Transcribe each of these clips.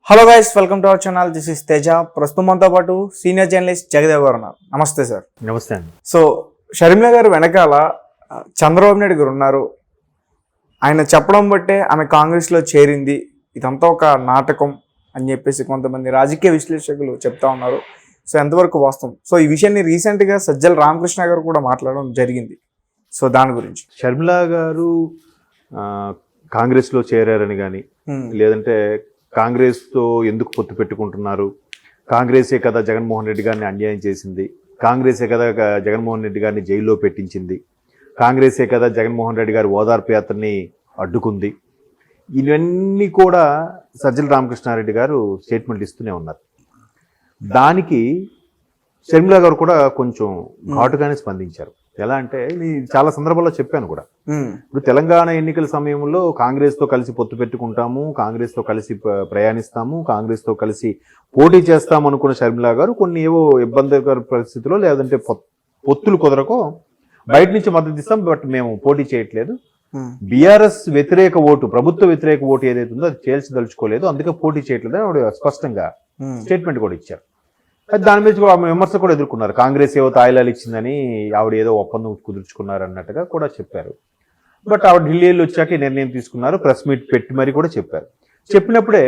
Hello guys, welcome to our channel. This is Teja. ప్రస్తుతం మనతో పాటు సీనియర్ జర్నలిస్ట్ జగదేవ్ గారు ఉన్నారు. నమస్తే సార్. నమస్తే అండి. సో షర్మిల గారు వెనకాల చంద్రబాబు నాయుడు గారు ఉన్నారు. ఆయన చెప్పడం బట్టే ఆమె కాంగ్రెస్లో చేరింది, ఇదంతా ఒక నాటకం అని చెప్పేసి కొంతమంది రాజకీయ విశ్లేషకులు చెప్తా ఉన్నారు. సో ఎంతవరకు వాస్తవం? సో ఈ విషయాన్ని రీసెంట్గా సజ్జల రామకృష్ణ గారు కూడా మాట్లాడడం జరిగింది. సో దాని గురించి షర్మిల గారు కాంగ్రెస్లో చేరారని కానీ లేదంటే కాంగ్రెస్తో ఎందుకు పొత్తు పెట్టుకుంటున్నారు, కాంగ్రెసే కదా జగన్మోహన్ రెడ్డి గారిని అన్యాయం చేసింది, కాంగ్రెసే కదా జగన్మోహన్ రెడ్డి గారిని జైల్లో పెట్టించింది, కాంగ్రెసే కదా జగన్మోహన్ రెడ్డి గారి ఓదార్పు యాత్రని అడ్డుకుంది, ఇవన్నీ కూడా సజ్జల రామకృష్ణారెడ్డి గారు స్టేట్మెంట్ ఇస్తూనే ఉన్నారు. దానికి షర్మిల గారు కూడా కొంచెం ఘాటుగానే స్పందించారు. ఎలా అంటే చాలా సందర్భాల్లో చెప్పాను కూడా. ఇప్పుడు తెలంగాణ ఎన్నికల సమయంలో కాంగ్రెస్తో కలిసి పొత్తు పెట్టుకుంటాము, కాంగ్రెస్తో కలిసి ప్రయాణిస్తాము, కాంగ్రెస్తో కలిసి పోటీ చేస్తాము అనుకున్న షర్మిల గారు కొన్ని ఏవో ఇబ్బందికర పరిస్థితుల్లో లేదంటే పొత్తులు కుదరకో బయట నుంచి మద్దతు ఇస్తాం, బట్ మేము పోటీ చేయట్లేదు, బీఆర్ఎస్ వ్యతిరేక ఓటు, ప్రభుత్వ వ్యతిరేక ఓటు ఏదైతే ఉందో అది చేల్చదలుచుకోలేదు, అందుకే పోటీ చేయట్లేదు అని ఆవిడ స్పష్టంగా స్టేట్మెంట్ కూడా ఇచ్చారు. దాని మీద విమర్శ కూడా ఎదుర్కొన్నారు. కాంగ్రెస్ ఏవో తాయిలాలు ఇచ్చిందని ఆవిడ ఏదో ఒప్పందం కుదుర్చుకున్నారు అన్నట్టుగా కూడా చెప్పారు. బట్ ఆవిడ ఢిల్లీలో వచ్చాక నిర్ణయం తీసుకున్నారు, ప్రెస్ మీట్ పెట్టి మరీ కూడా చెప్పారు. చెప్పినప్పుడే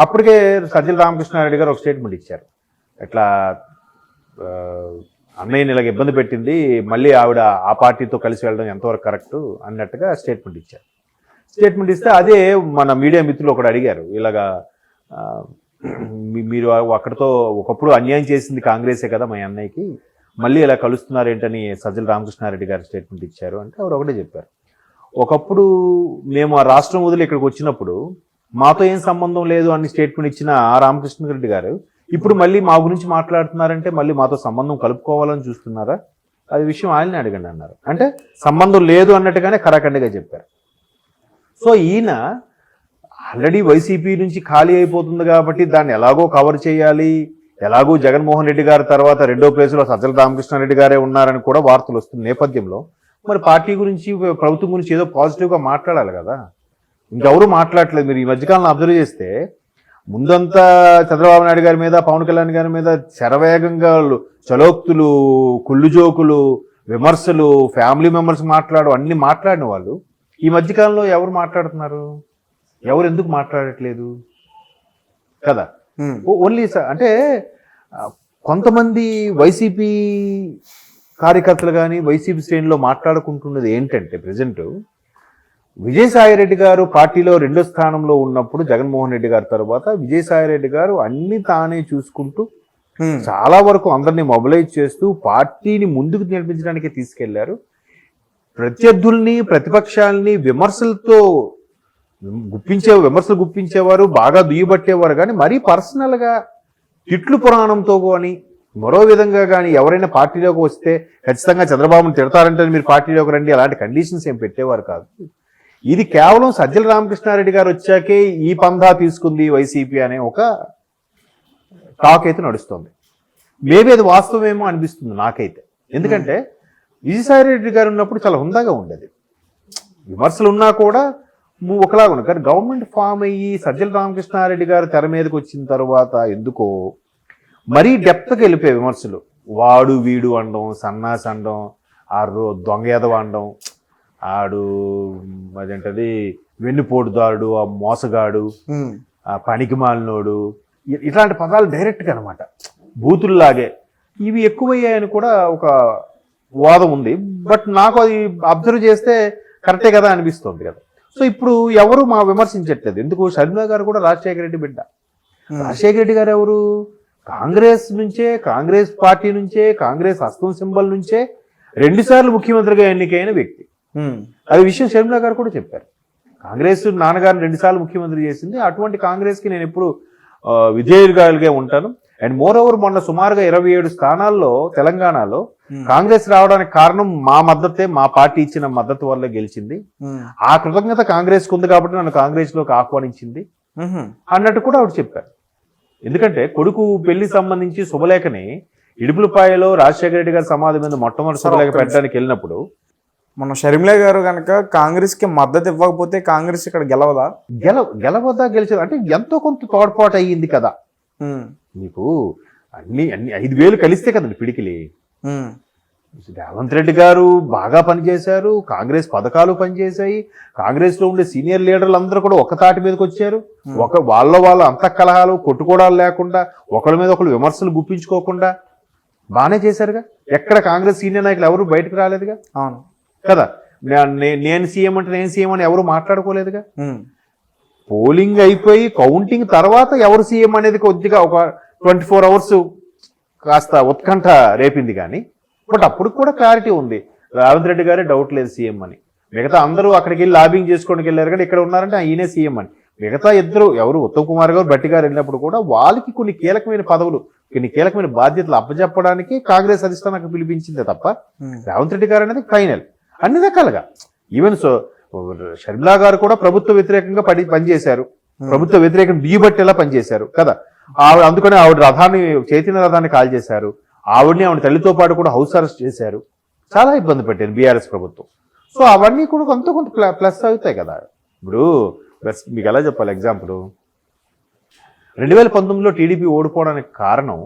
అప్పటికే సజ్జల రామకృష్ణారెడ్డి గారు ఒక స్టేట్మెంట్ ఇచ్చారు. ఎట్లా అన్నయ్యని ఇలాగ ఇబ్బంది పెట్టింది, మళ్ళీ ఆవిడ ఆ పార్టీతో కలిసి వెళ్ళడం ఎంతవరకు కరెక్ట్ అన్నట్టుగా స్టేట్మెంట్ ఇచ్చారు. స్టేట్మెంట్ ఇస్తే అదే మన మీడియా మిత్రులు ఒకటి అడిగారు, ఇలాగా మీరు అక్కడితో ఒకప్పుడు అన్యాయం చేసింది కాంగ్రెసే కదా మా అన్నయ్యకి, మళ్ళీ ఇలా కలుస్తున్నారు ఏంటని సజ్జల రామకృష్ణారెడ్డి గారు స్టేట్మెంట్ ఇచ్చారు అంటే ఆవిడ ఒకటే చెప్పారు, ఒకప్పుడు మేము ఆ రాష్ట్రం వదిలి ఇక్కడికి వచ్చినప్పుడు మాతో ఏం సంబంధం లేదు అని స్టేట్మెంట్ ఇచ్చిన ఆ రామకృష్ణారెడ్డి గారు ఇప్పుడు మళ్ళీ మా గురించి మాట్లాడుతున్నారంటే మళ్ళీ మాతో సంబంధం కలుపుకోవాలని చూస్తున్నారా, అది విషయం ఆయన్ని అడగండి అన్నారు. అంటే సంబంధం లేదు అన్నట్టుగానే కరాఖండిగా చెప్పారు. సో ఈయన ఆల్రెడీ వైసీపీ నుంచి ఖాళీ అయిపోతుంది కాబట్టి దాన్ని ఎలాగో కవర్ చేయాలి, ఎలాగో జగన్మోహన్ రెడ్డి గారి తర్వాత రెండో ప్లేసులో సజ్జల రామకృష్ణారెడ్డి గారే ఉన్నారని కూడా వార్తలు వస్తున్న నేపథ్యంలో మరి పార్టీ గురించి ప్రభుత్వం గురించి ఏదో పాజిటివ్గా మాట్లాడాలి కదా, ఇంకెవరూ మాట్లాడలేదు. మీరు ఈ మధ్యకాలంలో అబ్జర్వ్ చేస్తే ముందంతా చంద్రబాబు నాయుడు గారి మీద, పవన్ కళ్యాణ్ గారి మీద శరవేగంగా చలోక్తులు, కుళ్ళు జోకులు, విమర్శలు, ఫ్యామిలీ మెంబర్స్ అన్ని మాట్లాడిన వాళ్ళు ఈ మధ్యకాలంలో ఎవరు మాట్లాడుతున్నారు, ఎవరు ఎందుకు మాట్లాడట్లేదు కదా. ఓన్లీ అంటే కొంతమంది వైసీపీ కార్యకర్తలు కానీ వైసీపీ శ్రేణిలో మాట్లాడుకుంటున్నది ఏంటంటే ప్రజెంట్ విజయసాయిరెడ్డి గారు పార్టీలో రెండో స్థానంలో ఉన్నప్పుడు జగన్మోహన్ రెడ్డి గారి తర్వాత విజయసాయిరెడ్డి గారు అన్ని తానే చూసుకుంటూ చాలా వరకు అందరినీ మొబిలైజ్ చేస్తూ పార్టీని ముందుకు నడిపించడానికి తీసుకెళ్లారు. ప్రత్యర్థుల్ని, ప్రతిపక్షాలని విమర్శలు గుప్పించేవారు, బాగా దుయ్యబట్టేవారు. కానీ మరీ పర్సనల్గా తిట్లు పురాణంతో కానీ మరో విధంగా కానీ ఎవరైనా పార్టీలోకి వస్తే ఖచ్చితంగా చంద్రబాబును తిడతారంటే మీరు పార్టీలోకి రండి, అలాంటి కండిషన్స్ ఏం పెట్టేవారు కాదు. ఇది కేవలం సజ్జల రామకృష్ణారెడ్డి గారు వచ్చాకే ఈ పందా తీసుకుంది వైసీపీ అనే ఒక టాక్ అయితే నడుస్తుంది. మేబీ అది వాస్తవమేమో అనిపిస్తుంది నాకైతే. ఎందుకంటే విజయసాయిరెడ్డి గారు ఉన్నప్పుడు చాలా హుందాగా ఉండేది, విమర్శలు ఉన్నా కూడా ఒకలాగా ఉన్నాయి. కానీ గవర్నమెంట్ ఫామ్ అయ్యి సజ్జల రామకృష్ణారెడ్డి గారు తెర మీదకి వచ్చిన తర్వాత ఎందుకో మరీ డెప్త్కి వెళ్ళిపోయే విమర్శలు, వాడు వీడు అనడం, సన్నాసి అనడం, దొంగ ఎదవ అనడం, ఆడు అదేంటది వెన్నుపోటుదారుడు, ఆ మోసగాడు, ఆ పనికి మాలినోడు, ఇట్లాంటి పదాలు డైరెక్ట్గా అనమాట బూతుల్లాగే ఇవి ఎక్కువయ్యాయని కూడా ఒక వాదం ఉంది. బట్ నాకు అది అబ్జర్వ్ చేస్తే కరెక్టే కదా అనిపిస్తుంది కదా. సో ఇప్పుడు ఎవరు మా విమర్శించట్లేదు. ఎందుకు? షర్మిల గారు కూడా రాజశేఖర రెడ్డి బిడ్డ. రాజశేఖర రెడ్డి గారు ఎవరు? కాంగ్రెస్ నుంచే, కాంగ్రెస్ పార్టీ నుంచే, కాంగ్రెస్ హస్తం సింబల్ నుంచే 2 సార్లు ముఖ్యమంత్రిగా ఎన్నికైన వ్యక్తి. అది విషయం షర్మిల గారు కూడా చెప్పారు. కాంగ్రెస్ నాన్నగారిని 2 సార్లు ముఖ్యమంత్రి చేసింది. అటువంటి కాంగ్రెస్కి నేను ఎప్పుడు విధేయులుగా ఉంటాను. అండ్ మోర్ ఓవర్ మొన్న సుమారుగా 27 స్థానాల్లో తెలంగాణలో కాంగ్రెస్ రావడానికి కారణం మా మద్దతే, మా పార్టీ ఇచ్చిన మద్దతు వల్ల గెలిచింది. ఆ కృతజ్ఞత కాంగ్రెస్ ఉంది కాబట్టి నన్ను కాంగ్రెస్ లోకి ఆహ్వానించింది అన్నట్టు కూడా ఆవిడ చెప్పారు. ఎందుకంటే కొడుకు పెళ్లి సంబంధించి శుభలేఖని ఇడుపులపాయలో రాజశేఖర రెడ్డి గారి సమాధి మీద మొట్టమొదటి శుభలేఖ పెట్టడానికి వెళ్ళినప్పుడు మన షర్మిల గారు కనుక కాంగ్రెస్కి మద్దతు ఇవ్వకపోతే కాంగ్రెస్ ఇక్కడ గెలవదా? గెలవద్దా గెలిచేది అంటే ఎంతో కొంత తోడ్పాటు అయ్యింది కదా. ఉమ్, మీకు అన్ని 5,000 కలిస్తే కదండి పిడికిలి. ఉమ్, రేవంత్ రెడ్డి గారు బాగా పనిచేశారు, కాంగ్రెస్ పథకాలు పనిచేశాయి, కాంగ్రెస్ లో ఉండే సీనియర్ లీడర్లు అందరూ కూడా ఒక తాటి మీదకి వచ్చారు. వాళ్ళ అంతఃకలహాలు కొట్టుకోవడాలు లేకుండా, ఒకళ్ళ మీద ఒకళ్ళు విమర్శలు గుప్పించుకోకుండా బాగానే చేశారుగా. ఎక్కడ కాంగ్రెస్ సీనియర్ నాయకులు ఎవరు బయటకు రాలేదుగా. అవును కదా, నేను సీఎం అంటే నేను సీఎం అని ఎవరు మాట్లాడుకోలేదుగా. ఉమ్, పోలింగ్ అయిపోయి కౌంటింగ్ తర్వాత ఎవరు సీఎం అనేది కొద్దిగా ఒక 24 hours కాస్త ఉత్కంఠ రేపింది కానీ, బట్ అప్పుడు కూడా క్లారిటీ ఉంది, రేవంత్ రెడ్డి గారే డౌట్ లేదు సీఎం అని. మిగతా అందరూ అక్కడికి వెళ్ళి లాబింగ్ చేసుకోవడానికి వెళ్ళారు కానీ ఇక్కడ ఉన్నారంటే ఈయనే సీఎం అని. మిగతా ఇద్దరు ఎవరు ఉత్తమ్ కుమార్ గారు, భట్టి గారు వెళ్ళినప్పుడు కూడా వాళ్ళకి కొన్ని కీలకమైన పదవులు, కొన్ని కీలకమైన బాధ్యతలు అప్పచెప్పడానికి కాంగ్రెస్ అధిష్టానానికి పిలిపించిందే తప్ప రేవంత్ రెడ్డి గారు అనేది ఫైనల్ అన్ని రకాలుగా. ఈవెన్ షర్మిలా గారు కూడా ప్రభుత్వ వ్యతిరేకంగా పనిచేశారు, ప్రభుత్వ వ్యతిరేకంగా బీబట్టేలా పనిచేశారు కదా. అందుకని ఆవిడ చైతన్య రథాన్ని కాల్ చేశారు. ఆవిడని తల్లితో పాటు కూడా హౌస్ అరెస్ట్ చేశారు. చాలా ఇబ్బంది పెట్టారు బీఆర్ఎస్ ప్రభుత్వం. సో అవన్నీ కూడా కొంత ప్లస్ అవుతాయి కదా. ఇప్పుడు మీకు ఎలా చెప్పాలి, ఎగ్జాంపుల్ 2019లో టీడీపీ ఓడిపోవడానికి కారణం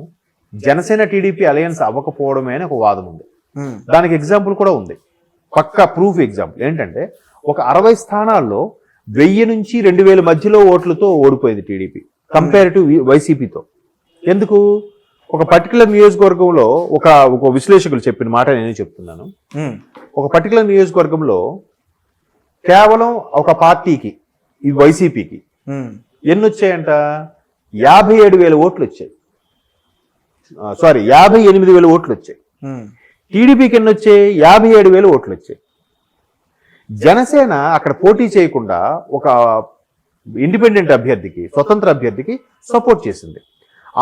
జనసేన టీడీపీ అలయన్స్ అవ్వకపోవడమే అని ఒక వాదం ఉంది. దానికి ఎగ్జాంపుల్ కూడా ఉంది, పక్కా ప్రూఫ్ ఎగ్జాంపుల్ ఏంటంటే, ఒక 60 స్థానాల్లో 1000 నుంచి 2000 మధ్యలో ఓట్లతో ఓడిపోయింది టీడీపీ కంపేరిటివ్ వైసీపీతో. ఎందుకు? ఒక పర్టికులర్ నియోజకవర్గంలో ఒక విశ్లేషకులు చెప్పిన మాట నేను చెప్తున్నాను. ఒక పర్టికులర్ నియోజకవర్గంలో కేవలం ఒక పార్టీకి, ఈ వైసీపీకి ఎన్ని వచ్చాయంట? 57,000 ఓట్లు వచ్చాయి. 58,000 ఓట్లు వచ్చాయి. టీడీపీకి ఎన్ని వచ్చాయి? 57,000 ఓట్లు వచ్చాయి. జనసేన అక్కడ పోటీ చేయకుండా ఒక ఇండిపెండెంట్ అభ్యర్థికి, స్వతంత్ర అభ్యర్థికి సపోర్ట్ చేసింది.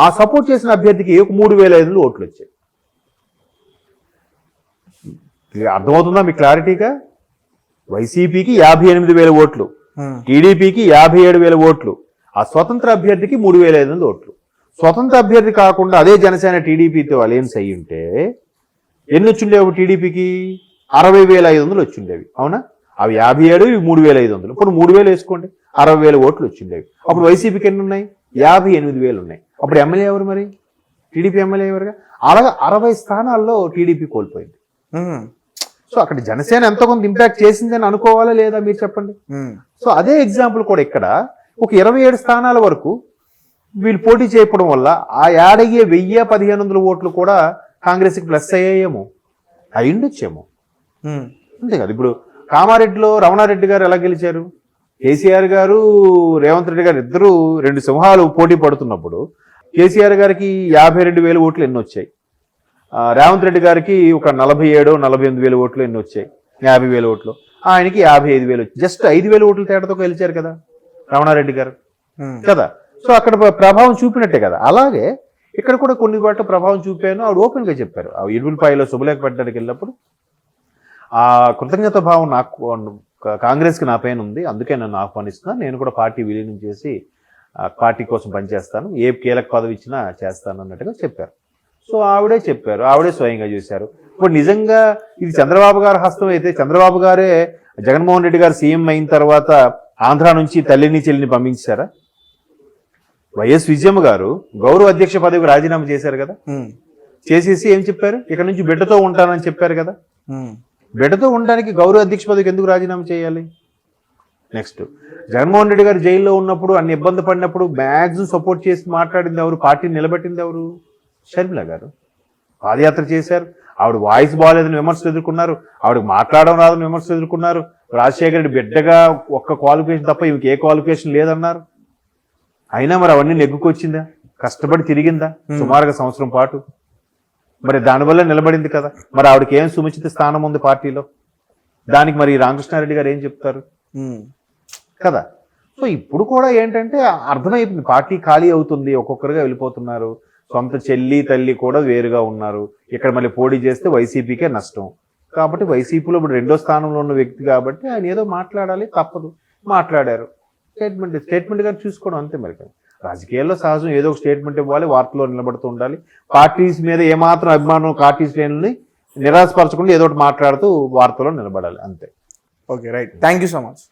ఆ సపోర్ట్ చేసిన అభ్యర్థికి 3,500 ఓట్లు వచ్చాయి. అర్థమవుతుందా మీకు క్లారిటీగా? వైసీపీకి 58,000 ఓట్లు, టీడీపీకి 57,000 ఓట్లు, ఆ స్వతంత్ర అభ్యర్థికి 3,500 ఓట్లు. స్వతంత్ర అభ్యర్థి కాకుండా అదే జనసేన టీడీపీతో అలయన్స్ అయ్యి ఉంటే ఎన్ని వచ్చిండేవి? టీడీపీకి 60,500 వచ్చిండేవి. అవునా? అవి 57, ఇవి 3,500. ఇప్పుడు 3,000 వేసుకోండి, 60,000 ఓట్లు వచ్చిండేవి. అప్పుడు వైసీపీకి ఎన్ని ఉన్నాయి? 58,000 ఉన్నాయి. అప్పుడు ఎమ్మెల్యే ఎవరు? మరి టీడీపీ ఎమ్మెల్యే ఎవరుగా? అలాగా 60 స్థానాల్లో టీడీపీ కోల్పోయింది. సో అక్కడ జనసేన ఎంతో కొంత ఇంపాక్ట్ చేసిందని అనుకోవాలా లేదా మీరు చెప్పండి. సో అదే ఎగ్జాంపుల్ కూడా ఇక్కడ ఒక 27 స్థానాల వరకు వీళ్ళు పోటీ చేయడం వల్ల ఆ యాడయ్యే 1,000-1,500 ఓట్లు కూడా కాంగ్రెస్కి ప్లస్ అయ్యాయేమో, అయ్యుండొచ్చేమో. అంతే కదా. ఇప్పుడు కామారెడ్డిలో రమణారెడ్డి గారు ఎలా గెలిచారు? కేసీఆర్ గారు, రేవంత్ రెడ్డి గారు ఇద్దరు 2 సింహాలు పోటీ పడుతున్నప్పుడు కేసీఆర్ గారికి 52,000 ఓట్లు ఎన్ని వచ్చాయి, రేవంత్ రెడ్డి గారికి ఒక 47-48,000 ఓట్లు ఎన్ని వచ్చాయి, 50,000 ఓట్లు, ఆయనకి 55,000 వచ్చాయి. జస్ట్ 5,000 ఓట్ల తేడాతో గెలిచారు కదా రమణారెడ్డి గారు కదా. సో అక్కడ ప్రభావం చూపినట్టే కదా. అలాగే ఇక్కడ కూడా కొన్ని వాటి ప్రభావం చూపాను. ఆవిడ ఓపెన్ గా చెప్పారు. ఆ ఇడుపులపాయలో శుభలేఖ పెట్టడానికి వెళ్ళినప్పుడు ఆ కృతజ్ఞత భావం నాకు కాంగ్రెస్కి నా పైన ఉంది, అందుకే నన్ను ఆహ్వానిస్తున్నా, నేను కూడా పార్టీ విలీనం చేసి పార్టీ కోసం పనిచేస్తాను, ఏ కీలక పదవి ఇచ్చినా చేస్తాను అన్నట్టుగా చెప్పారు. సో ఆవిడే చెప్పారు, ఆవిడే స్వయంగా చూశారు. ఇప్పుడు నిజంగా ఇది చంద్రబాబు గారి హస్తం అయితే, చంద్రబాబు గారే జగన్మోహన్ రెడ్డి గారు సీఎం అయిన తర్వాత ఆంధ్ర నుంచి తల్లిని చెల్లిని పంపించారా? వైఎస్ విజయమ్మ గారు గౌరవ అధ్యక్ష పదవికి రాజీనామా చేశారు కదా. చేసేసి ఏం చెప్పారు? ఇక్కడ నుంచి బిడ్డతో ఉంటానని చెప్పారు కదా. బిడ్డతో ఉండడానికి గౌరవ అధ్యక్ష పదవికి ఎందుకు రాజీనామా చేయాలి? నెక్స్ట్, జగన్మోహన్ రెడ్డి గారు జైల్లో ఉన్నప్పుడు, అన్ని ఇబ్బంది పడినప్పుడు మ్యాక్సిమం సపోర్ట్ చేసి మాట్లాడింది ఎవరు? పార్టీని నిలబెట్టింది ఎవరు? షర్మిల గారు. పాదయాత్ర చేశారు. ఆవిడ వాయిస్ బాగాలేదని విమర్శలు ఎదుర్కొన్నారు, ఆవిడకి మాట్లాడడం రాదని విమర్శలు ఎదుర్కొన్నారు. రాజశేఖర రెడ్డి బిడ్డగా ఒక్క క్వాలిఫికేషన్ తప్ప ఇవికి ఏ క్వాలిఫికేషన్ లేదన్నారు. అయినా మరి అవన్నీ నెగ్గుకొచ్చిందా? కష్టపడి తిరిగిందా సుమారుగా సంవత్సరం పాటు? మరి దానివల్ల నిలబడింది కదా. మరి ఆవిడకి ఏం సుముచిత స్థానం ఉంది పార్టీలో? దానికి మరి రామకృష్ణారెడ్డి గారు ఏం చెప్తారు కదా. సో ఇప్పుడు కూడా ఏంటంటే అర్థమైపోయింది, పార్టీ ఖాళీ అవుతుంది, ఒక్కొక్కరుగా వెళ్ళిపోతున్నారు. సొంత చెల్లి తల్లి కూడా వేరుగా ఉన్నారు. ఇక్కడ మళ్ళీ పోటీ చేస్తే వైసీపీకే నష్టం. కాబట్టి వైసీపీలో ఇప్పుడు 2వ స్థానంలో ఉన్న వ్యక్తి కాబట్టి ఆయన ఏదో మాట్లాడాలి, తప్పదు. మాట్లాడారు. స్టేట్మెంట్ గారు చూసుకోవడం అంతే. మరి రాజకీయాల్లో సహజం, ఏదో ఒక స్టేట్మెంట్ ఇవ్వాలి, వార్తలో నిలబడుతూ ఉండాలి. పార్టీస్ మీద ఏమాత్రం అభిమానం పార్టీ శ్రేణుల్ని నిరాశపరచకుండా ఏదో ఒకటి మాట్లాడుతూ వార్తలో నిలబడాలి అంతే. Okay right, thank you so much.